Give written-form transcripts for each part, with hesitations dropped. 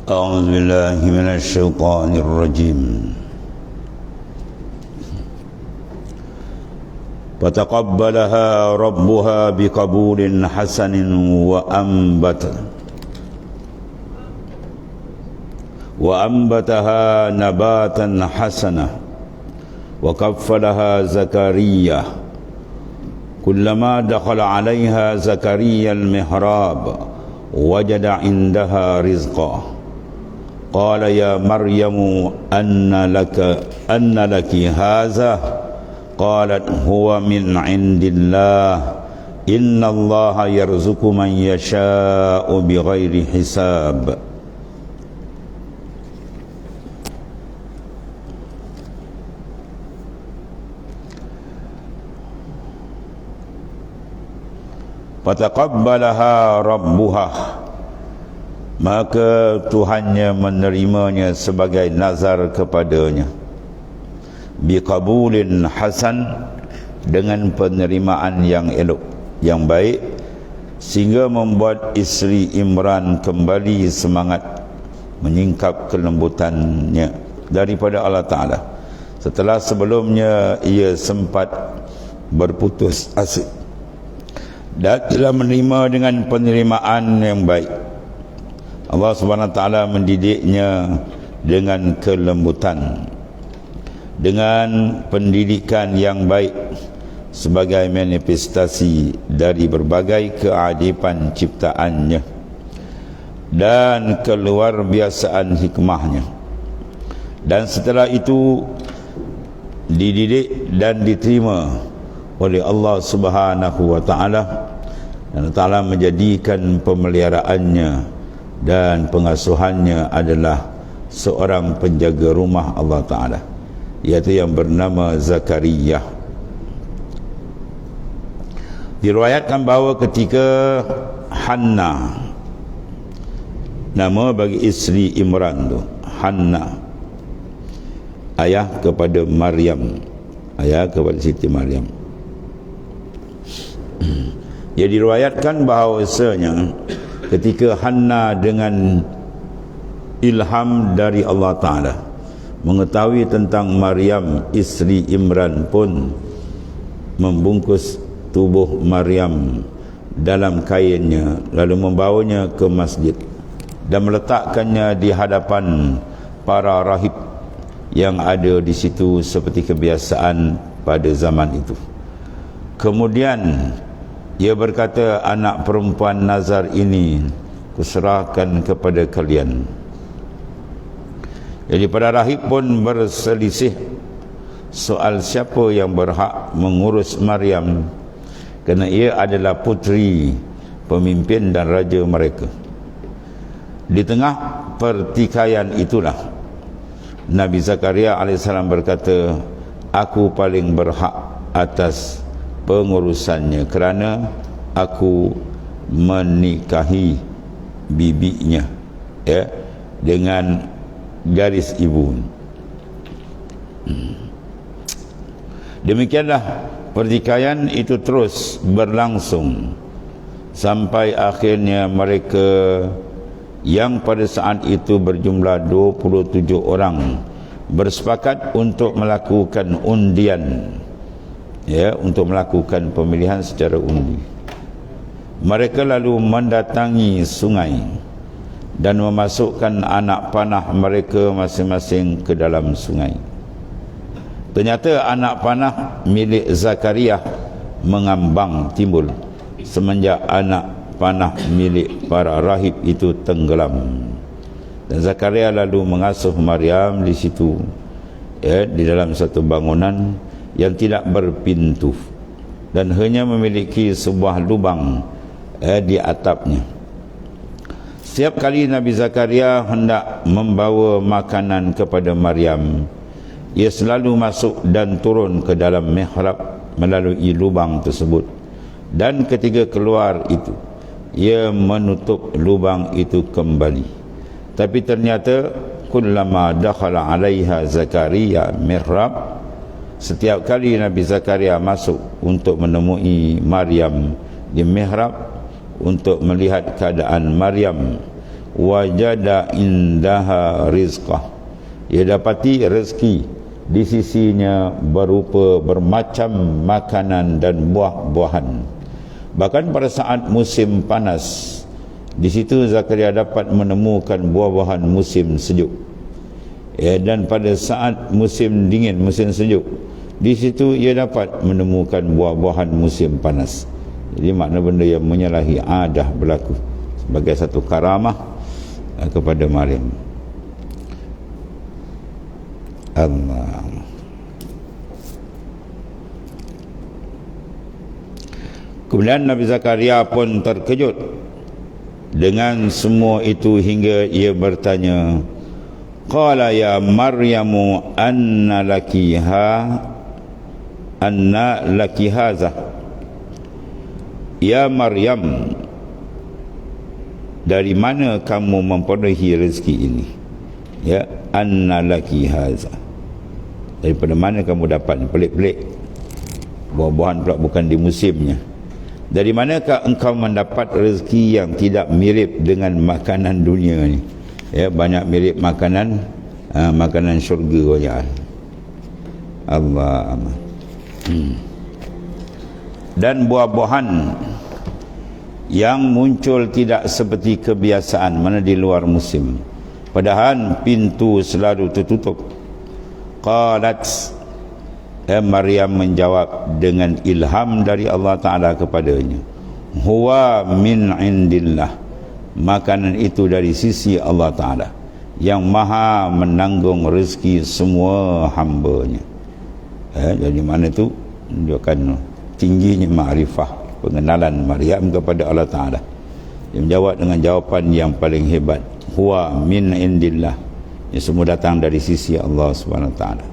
أعوذ بالله من الشيطان الرجيم فتقبلها ربها بقبول حسن وأنبتها نباتا حسنا وكفلها زكريا كلما دخل عليها زكريا المحراب وجد عندها رزقا قال يا مريم أن لك هذا قالت هو من عند الله إن الله يرزق من يشاء بغير حساب. Fataqabbalaha rabbuha, maka Tuhannya menerimanya sebagai nazar kepadanya, biqabulin hasan, dengan penerimaan yang elok, yang baik, sehingga membuat isteri Imran kembali semangat menyingkap kelembutannya daripada Allah Ta'ala setelah sebelumnya ia sempat berputus asa, dan telah menerima dengan penerimaan yang baik. Allah Subhanahu Wa Taala mendidiknya dengan kelembutan, dengan pendidikan yang baik sebagai manifestasi dari berbagai keajaiban ciptaannya dan keluar biasaan hikmahnya. Dan setelah itu dididik dan diterima oleh Allah Subhanahu Wa Taala, dan Ta'ala menjadikan pemeliharaannya dan pengasuhannya adalah seorang penjaga rumah Allah Ta'ala, iaitu yang bernama Zakaria. Diriwayatkan bahawa ketika Hanna, nama bagi isteri Imran tu, Hanna, ayah kepada Maryam, ayah kepada Siti Maryam, ia diriwayatkan bahawasanya ketika Hanna dengan ilham dari Allah Ta'ala mengetahui tentang Maryam isteri Imran, pun membungkus tubuh Maryam dalam kainnya, lalu membawanya ke masjid dan meletakkannya di hadapan para rahib yang ada di situ seperti kebiasaan pada zaman itu. Kemudian ia berkata, anak perempuan Nazar ini kuserahkan kepada kalian. Jadi para rahib pun berselisih soal siapa yang berhak mengurus Maryam, kerana ia adalah puteri pemimpin dan raja mereka. Di tengah pertikaian itulah Nabi Zakaria AS berkata, aku paling berhak atas pengurusannya kerana aku menikahi bibinya, ya, dengan garis ibu. Demikianlah pertikaian itu terus berlangsung sampai akhirnya mereka yang pada saat itu berjumlah 27 orang bersepakat untuk melakukan undian, ya, untuk melakukan pemilihan secara undi. Mereka lalu mendatangi sungai dan memasukkan anak panah mereka masing-masing ke dalam sungai. Ternyata anak panah milik Zakaria mengambang timbul semenjak anak panah milik para rahib itu tenggelam. Dan Zakaria lalu mengasuh Maryam di situ, ya, di dalam satu bangunan yang tidak berpintu dan hanya memiliki sebuah lubang di atapnya. Setiap kali Nabi Zakaria hendak membawa makanan kepada Maryam, ia selalu masuk dan turun ke dalam mihrab melalui lubang tersebut, dan ketika keluar itu ia menutup lubang itu kembali. Tapi ternyata kullama dakhala 'alaiha Zakaria mihrab, setiap kali Nabi Zakaria masuk untuk menemui Maryam di mihrab untuk melihat keadaan Maryam, wajada indaha rizqah, ia dapati rezeki di sisinya berupa bermacam makanan dan buah-buahan. Bahkan pada saat musim panas, di situ Zakaria dapat menemukan buah-buahan musim sejuk. Dan pada saat musim dingin, musim sejuk, di situ ia dapat menemukan buah-buahan musim panas. Jadi makna benda yang menyalahi adah berlaku sebagai satu karamah kepada Maryam. Allah. Kemudian Nabi Zakaria pun terkejut dengan semua itu hingga ia bertanya, qala ya Maryamu anna laki hadha, ya Maryam, dari mana kamu memperolehi rezeki ini? Ya, anna laki hadha, daripada mana kamu dapat? Pelik-pelik, buah-buahan pula bukan di musimnya. Dari manakah engkau mendapat rezeki yang tidak mirip dengan makanan dunia ni? Ya, banyak mirip makanan makanan syurga banyak. Allah. Dan buah-buahan yang muncul tidak seperti kebiasaan, mana di luar musim, padahal pintu selalu tertutup. Qalat, Maryam menjawab dengan ilham dari Allah Ta'ala kepadanya, huwa min indillah, makanan itu dari sisi Allah Ta'ala yang maha menanggung rezeki semua hambanya. Jadi mana itu menunjukkan tingginya ma'rifah, pengenalan Maryam kepada Allah Ta'ala. Dia menjawab dengan jawapan yang paling hebat, huwa min indillah, yang semua datang dari sisi Allah Subhanahu Wa Ta'ala.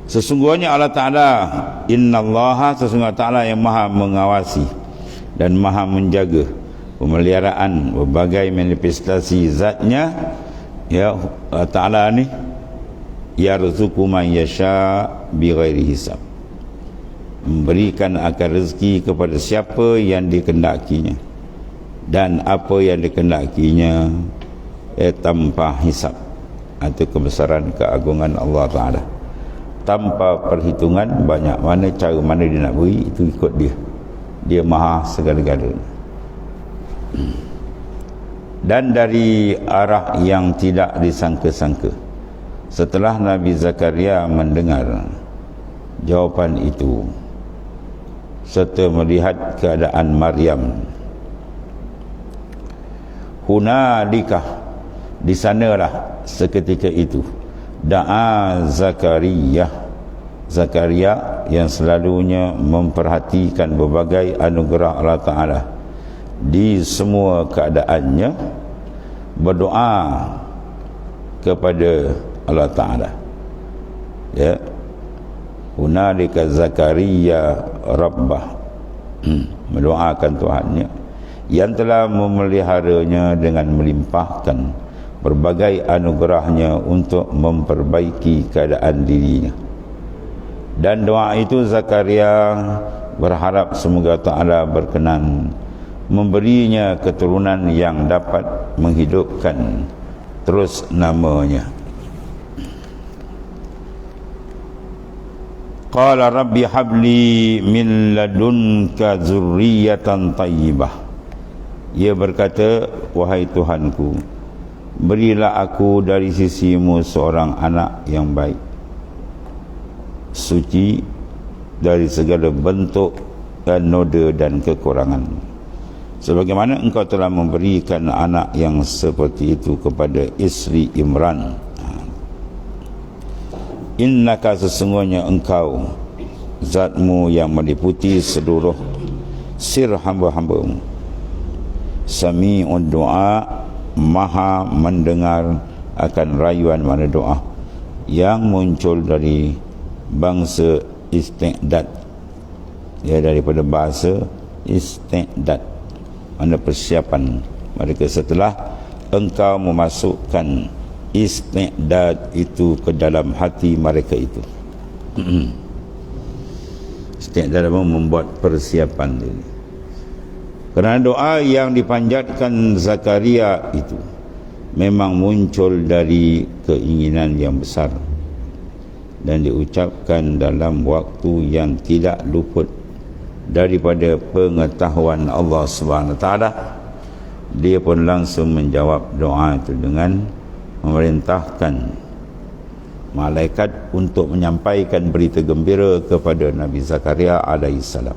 Sesungguhnya Allah Ta'ala, innallaha, sesungguhnya Ta'ala yang maha mengawasi dan maha menjaga pemeliharaan berbagai manifestasi zatnya. Ya, Allah Ta'ala ni yarzuqu man yasha bighairi hisab, memberikan akan rezeki kepada siapa yang dikehendakinya, dan apa yang dikehendakinya tanpa hisab, atau kebesaran keagungan Allah Ta'ala, tanpa perhitungan banyak mana cara mana dia nak beri, itu ikut dia. Dia maha segala-galanya. Dan dari arah yang tidak disangka-sangka, setelah Nabi Zakaria mendengar jawapan itu serta melihat keadaan Maryam, hunalika, di sanalah seketika itu, da'a Zakaria yang selalunya memperhatikan berbagai anugerah Allah Ta'ala di semua keadaannya, berdoa kepada Allah Ta'ala. Ya, hunalika Zakaria Rabbah, mendoakan Tuhannya yang telah memeliharanya dengan melimpahkan berbagai anugerahnya untuk memperbaiki keadaan dirinya. Dan doa itu Zakaria berharap semoga Ta'ala berkenan memberinya keturunan yang dapat menghidupkan terus namanya. Qala rabbi habli min ladunka zurriyatan tayyibah, ia berkata, wahai Tuhanku, berilah aku dari sisimu seorang anak yang baik, suci dari segala bentuk dan noda dan kekurangan, sebagaimana engkau telah memberikan anak yang seperti itu kepada isteri Imran. Innaka, sesungguhnya engkau zatmu yang meliputi seluruh sir hamba-hambamu, sami'ud doa, maha mendengar akan rayuan mana doa yang muncul dari bangsa isti'dad, ya, daripada bahasa isti'dad, mana persiapan mereka setelah engkau memasukkan isti'dad itu ke dalam hati mereka itu. Isti'dad membuat persiapan diri. Kerana doa yang dipanjatkan Zakaria itu memang muncul dari keinginan yang besar dan diucapkan dalam waktu yang tidak luput daripada pengetahuan Allah SWT. Dia pun langsung menjawab doa itu dengan memerintahkan malaikat untuk menyampaikan berita gembira kepada Nabi Zakaria alaihissalam.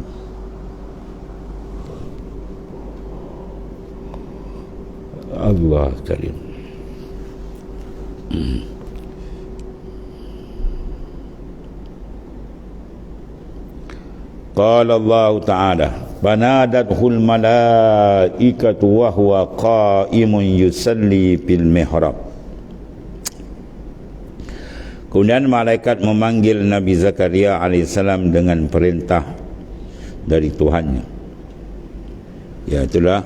Allah karim. Qala Allah Ta'ala fanadathul malaikatu wa huwa qa'imun yusalli fil mihrab. Kemudian malaikat memanggil Nabi Zakaria alaihissalam dengan perintah dari Tuhannya. Iaitulah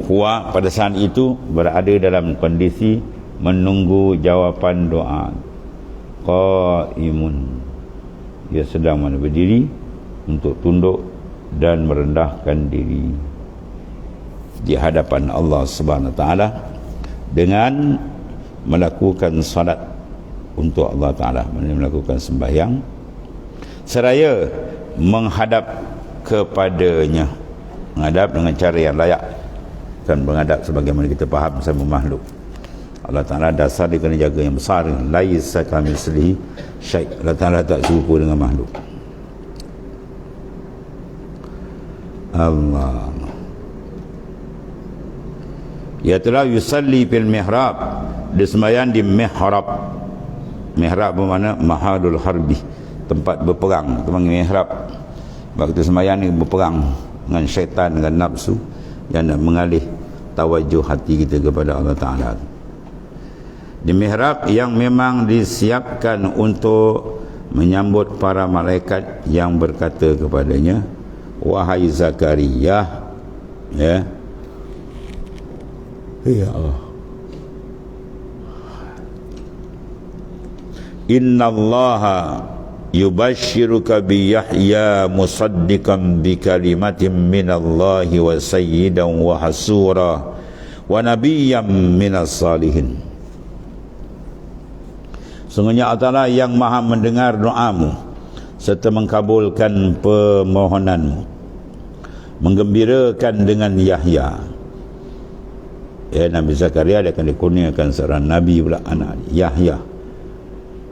huwa pada saat itu berada dalam kondisi menunggu jawapan doa. Qa'imun, dia sedang berdiri untuk tunduk dan merendahkan diri di hadapan Allah Subhanahu Wa Taala dengan melakukan salat untuk Allah Taala, melakukan sembahyang seraya menghadap kepadanya, menghadap dengan cara yang layak, dan menghadap sebagaimana kita faham sama makhluk. Allah Taala dasar dia kena jaga yang besar, laisa kamitslihi syai'. Allah Taala tak serupa dengan makhluk. Allah. Iaitulah yusalli fil mihrab, dia sembahyang di mihrab. Mihrab bermakna mahadul harbi, tempat berperang. Temangan mihrab. Waktu sembahyang ni berperang dengan syaitan, dengan nafsu yang nak mengalih tawajuh hati kita kepada Allah Ta'ala. Di mihrab yang memang disiapkan untuk menyambut para malaikat yang berkata kepadanya, wahai Zakaria, ya Allah, innallaha yubashshiruka bi Yahya musaddiqan bi kalimatin minallahi wa sayyidan wa hasura wa nabiyyan minas salihin. Sungguhnya Allah Ta'ala yang maha mendengar doamu serta mengkabulkan permohonanmu, menggembirakan dengan Yahya. Ya, Nabi Zakaria dia akan dikurniakan seorang Nabi pula, anak Yahya,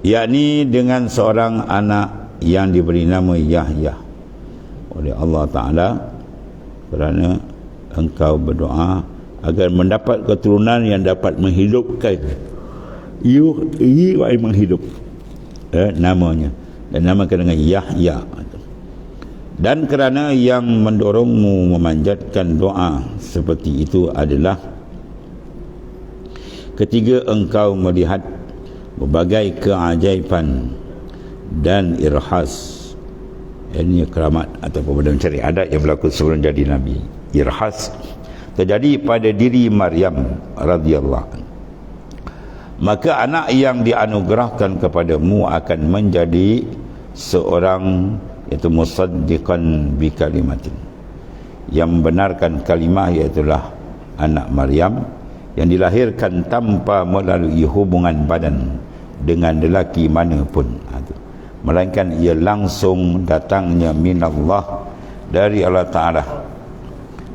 yakni dengan seorang anak yang diberi nama Yahya oleh Allah Ta'ala, kerana engkau berdoa agar mendapat keturunan yang dapat menghidupkan menghidup, namanya, dan namakan dengan Yahya. Dan kerana yang mendorongmu memanjatkan doa seperti itu adalah ketika engkau melihat berbagai keajaiban dan irhas, ini keramat ataupun benda mencari adat yang berlaku sebelum jadi Nabi. Irhas terjadi pada diri Maryam radhiyallahu anha. Maka anak yang dianugerahkan kepadamu akan menjadi seorang, iaitu musaddiqan bi kalimatin, yang membenarkan kalimah, iaitulah anak Maryam yang dilahirkan tanpa melalui hubungan badan dengan lelaki manapun, melainkan ia langsung datangnya minallah, dari Allah Ta'ala.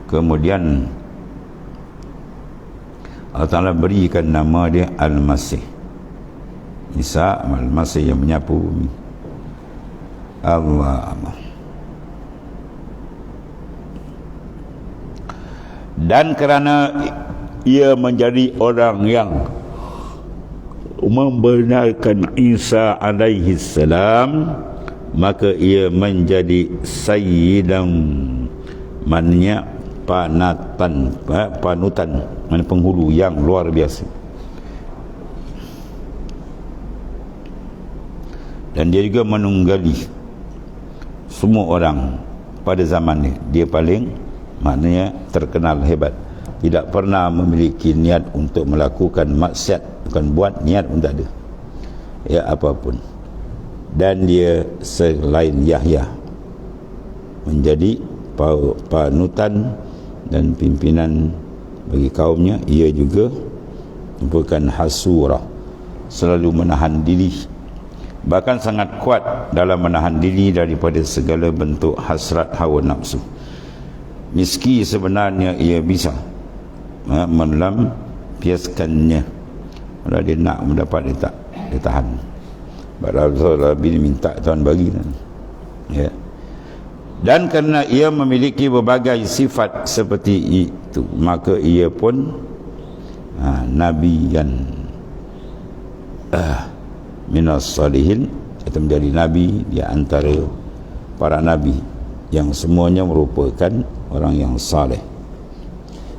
Kemudian Allah Ta'ala berikan nama dia Al-Masih, Isa Al-Masih yang menyapu bumi. Allah. Dan kerana ia menjadi orang yang membenarkan Isa alaihi salam, maka ia menjadi sayyidan, maknanya panutan, mana penghulu yang luar biasa. Dan dia juga menunggali semua orang pada zaman ini. Dia paling, maknanya terkenal hebat, tidak pernah memiliki niat untuk melakukan maksiat, bukan buat niat pun tak ada, ya apapun. Dan dia selain Yahya menjadi panutan dan pimpinan bagi kaumnya. Ia juga merupakan hasurah, selalu menahan diri, bahkan sangat kuat dalam menahan diri daripada segala bentuk hasrat hawa nafsu, meski sebenarnya ia bisa melampiaskannya. Kalau dia nak mendapat, dia tahan. Rasulullah bin minta Tuhan bagi, ya. Dan kerana ia memiliki berbagai sifat seperti itu, maka ia pun nabiyan minas salihin, atau menjadi nabi di antara para nabi yang semuanya merupakan orang yang saleh,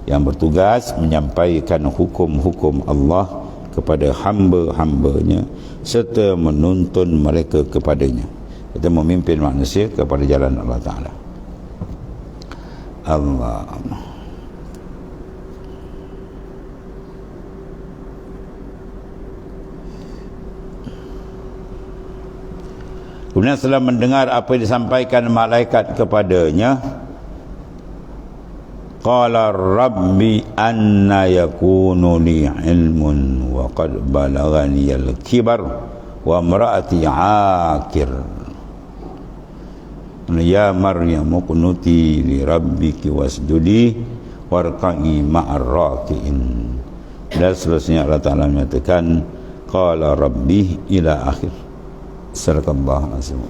yang bertugas menyampaikan hukum-hukum Allah kepada hamba-hambanya serta menuntun mereka kepadanya. Kita memimpin manusia kepada jalan Allah Ta'ala. Allah. Kemudian setelah mendengar apa yang disampaikan malaikat kepadanya, qala rabbi anna yakunu li ilmun wa qad balaghani al-kibar wa imraati akir. Ya Maryam uqnuti li rabbiki wasjudi warqi ma'ar raki'in. Dan seterusnya Allah Ta'ala menyatakan qala rabbi ila akhir. Sadaqallahu alazim.